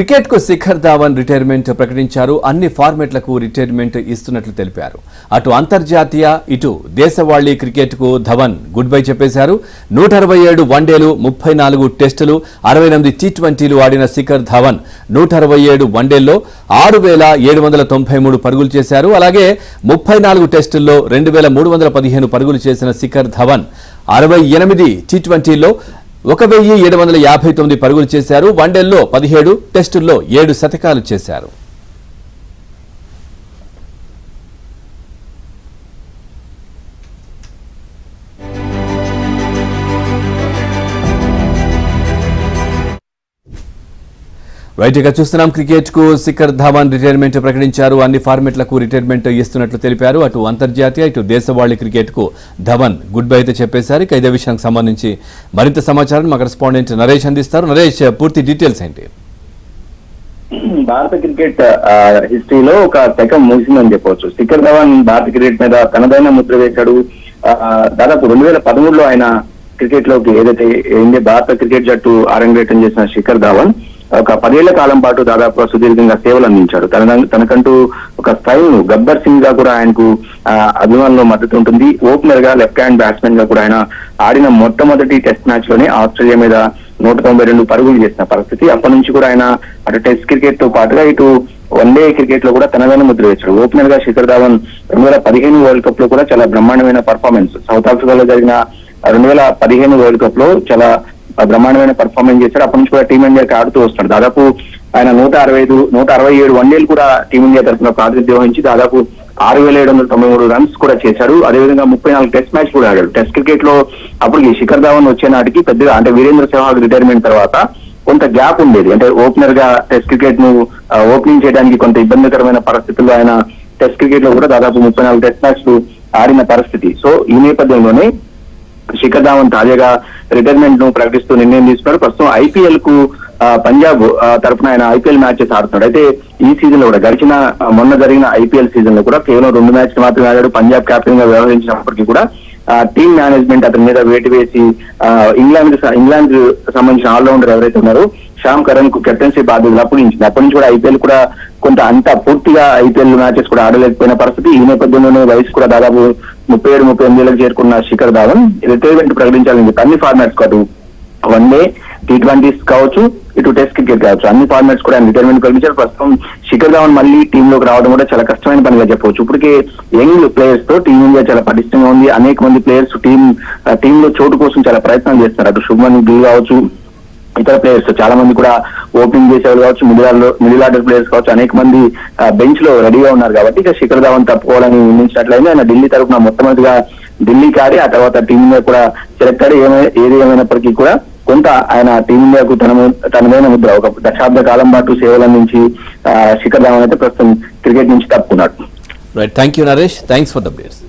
Cricket కు Shikhar Dhawan retirement ప్రకటించారు. అన్ని ఫార్మాట్లకు రిటైర్మెంట్ ఇస్తున్నట్లు తెలిపారు. అటు అంతర్జాతీయ ఇటు దేశవాళీ క్రికెట్ కు ధవన్ గుడ్ బై చెప్పేశారు. 167 వన్డేలు, 34 టెస్టులు, 68 టీ20లు ఆడిన శిఖర్ ధావన్ 167 వన్డేల్లో 6,793 పరుగులు చేశారు. అలాగే 34 టెస్టుల్లో 2,315 పరుగులు చేసిన శిఖర్ ధవన్ 68 టీ20ల్లో 1,759 పరుగులు చేశారు. వన్డేల్లో 17, టెస్టుల్లో 7 శతకాలు చేశారు. రైట్గా చూస్తున్నాం. క్రికెట్ కు శిఖర్ ధావన్ రిటైర్మెంట్ ప్రకటించారు. అన్ని ఫార్మాట్లకు రిటైర్మెంట్ ఇస్తున్నట్లు తెలిపారు. అటు అంతర్జాతీయ ఇటు దేశవాళీ క్రికెట్ కు ధవన్ గుడ్ బై అయితే చెప్పేశారు. ఇదే విషయానికి సంబంధించి మరింత సమాచారం మా కరెస్పాండెంట్ నరేష్ అందిస్తారు. నరేష్, పూర్తి డీటెయిల్స్ ఏంటి? భారత క్రికెట్ హిస్టరీలో ఒక శకం ముగిసిందని చెప్పవచ్చు. శిఖర్ ధవన్ భారత క్రికెట్ మీద తనదైన ముద్ర వేశాడు. దాదాపు 2013లో ఆయన క్రికెట్ లోకి ఏదైతే ఇండియా భారత క్రికెట్ జట్టు అరంగేటం చేసిన శిఖర్ ధవన్ ఒక 10 ఏళ్ల కాలం పాటు దాదాపు సుదీర్ఘంగా సేవలు అందించాడు. తనకంటూ ఒక స్టైల్ గబ్బర్ సింగ్ గా కూడా ఆయనకు అభిమానులు మద్దతు ఉంటుంది. ఓపెనర్ గా లెఫ్ట్ హ్యాండ్ బ్యాట్స్మెన్ గా కూడా ఆయన ఆడిన మొట్టమొదటి టెస్ట్ మ్యాచ్ లోనే ఆస్ట్రేలియా మీద 192 పరుగులు చేసిన పరిస్థితి. అప్పటి నుంచి కూడా ఆయన అటు టెస్ట్ క్రికెట్ తో పాటుగా ఇటు వన్డే క్రికెట్ లో కూడా తనదైన ముద్ర వేశాడు. ఓపెనర్ గా శిఖర్ ధవన్ 2015 వరల్డ్ కప్ లో కూడా చాలా బ్రహ్మాండమైన పర్ఫార్మెన్స్, సౌత్ ఆఫ్రికాలో జరిగిన 2015 వరల్డ్ కప్ లో చాలా బ్రహ్మాండమైన పర్ఫార్మెన్స్ చేశాడు. అప్పటి నుంచి కూడా టీమిండియాకి ఆడుతూ వస్తాడు. దాదాపు ఆయన 167 వన్డేలు కూడా టీమిండియా తరఫున ప్రాతినిధ్యం వహించి దాదాపు 6,793 రన్స్ కూడా చేశాడు. అదేవిధంగా 34 టెస్ట్ మ్యాచ్ కూడా ఆడాడు. టెస్ట్ క్రికెట్ లో అప్పటికి శిఖర్ ధవన్ వచ్చే నాటికి పెద్దగా అంటే వీరేంద్ర సెహ్వాగ్ రిటైర్మెంట్ తర్వాత కొంత గ్యాప్ ఉండేది. అంటే ఓపెనర్ గా టెస్ట్ క్రికెట్ ను ఓపెనింగ్ చేయడానికి కొంత ఇబ్బందికరమైన పరిస్థితుల్లో ఆయన టెస్ట్ క్రికెట్ లో కూడా దాదాపు 34 టెస్ట్ మ్యాచ్లు ఆడిన పరిస్థితి. సో ఈ నేపథ్యంలోనే శిఖర్ ధావన్ తాజాగా రిటైర్మెంట్ ను ప్రకటిస్తూ నిర్ణయం తీసుకున్నాడు. ప్రస్తుతం ఐపీఎల్ కు పంజాబ్ తరఫున ఆయన ఐపీఎల్ మ్యాచెస్ ఆడుతున్నాడు. అయితే ఈ సీజన్ లో కూడా గడిచిన మొన్న జరిగిన ఐపీఎల్ సీజన్ లో కూడా కేవలం 2 మ్యాచ్లు మాత్రమే ఆడాడు. పంజాబ్ కెప్టెన్ గా వ్యవహరించినప్పటికీ కూడా టీమ్ మేనేజ్మెంట్ అతని మీద వేటు వేసి ఇంగ్లాండ్ సంబంధించిన ఆల్రౌండర్ ఎవరైతే ఉన్నారో శ్యామ్ కరణ్ కు కెప్టెన్సీ బాధ్యతలు అప్పగించింది. అప్పటి నుంచి కూడా ఐపీఎల్ కూడా కొంత అంత పూర్తిగా ఐపీఎల్ మ్యాచెస్ కూడా ఆడలేకపోయిన పరిస్థితి. ఈ నేపథ్యంలోనే వయసు కూడా దాదాపు 37-38 ఏళ్ళకి చేరుకున్న శిఖర్ ధావన్ రిటైర్మెంట్ ప్రకటించాలని చెప్పి అన్ని ఫార్మాట్స్ కాదు, వన్డే టీ20s కావచ్చు, ఇటు టెస్ట్ క్రికెట్ కావచ్చు, అన్ని ఫార్మాట్స్ కూడా ఆయన రిటైర్మెంట్ ప్రకటించారు. ప్రస్తుతం శిఖర్ ధావన్ మళ్ళీ టీమ్ లోకి రావడం కూడా చాలా కష్టమైన పనిగా చెప్పవచ్చు. ఇప్పటికే యంగ్ ప్లేయర్స్ తో టీమిండియా చాలా పటిష్టంగా ఉంది. అనేక మంది ప్లేయర్స్ టీమ్ లో చోటు కోసం చాలా ప్రయత్నాలు చేస్తున్నారు. అటు శుభ్మన్ గిల్ కావచ్చు, ఇతర ప్లేయర్స్ చాలా మంది కూడా ఓపెనింగ్ చేసేవాళ్ళు కావచ్చు, మిడిల్ ఆర్డర్ ప్లేయర్స్ కావచ్చు, అనేక మంది బెంచ్ లో రెడీగా ఉన్నారు. కాబట్టి ఇక శిఖర్ ధావన్ తప్పుకోవాలని నిర్ణయించినట్లయితే ఆయన ఢిల్లీ తరఫున మొట్టమొదటిగా ఢిల్లీకి ఆడి ఆ తర్వాత టీమిండియా కూడా సెలెక్ట్ ఆడి ఏది ఏమైనప్పటికీ కూడా కొంత ఆయన టీమిండియాకు తనదైన ముద్ర ఒక దశాబ్ద కాలం పాటు సేవలు అందించి శిఖర్ ధావన్ అయితే ప్రస్తుతం క్రికెట్ నుంచి తప్పుకున్నాడు. Right, thank you Naresh, thanks for the updates.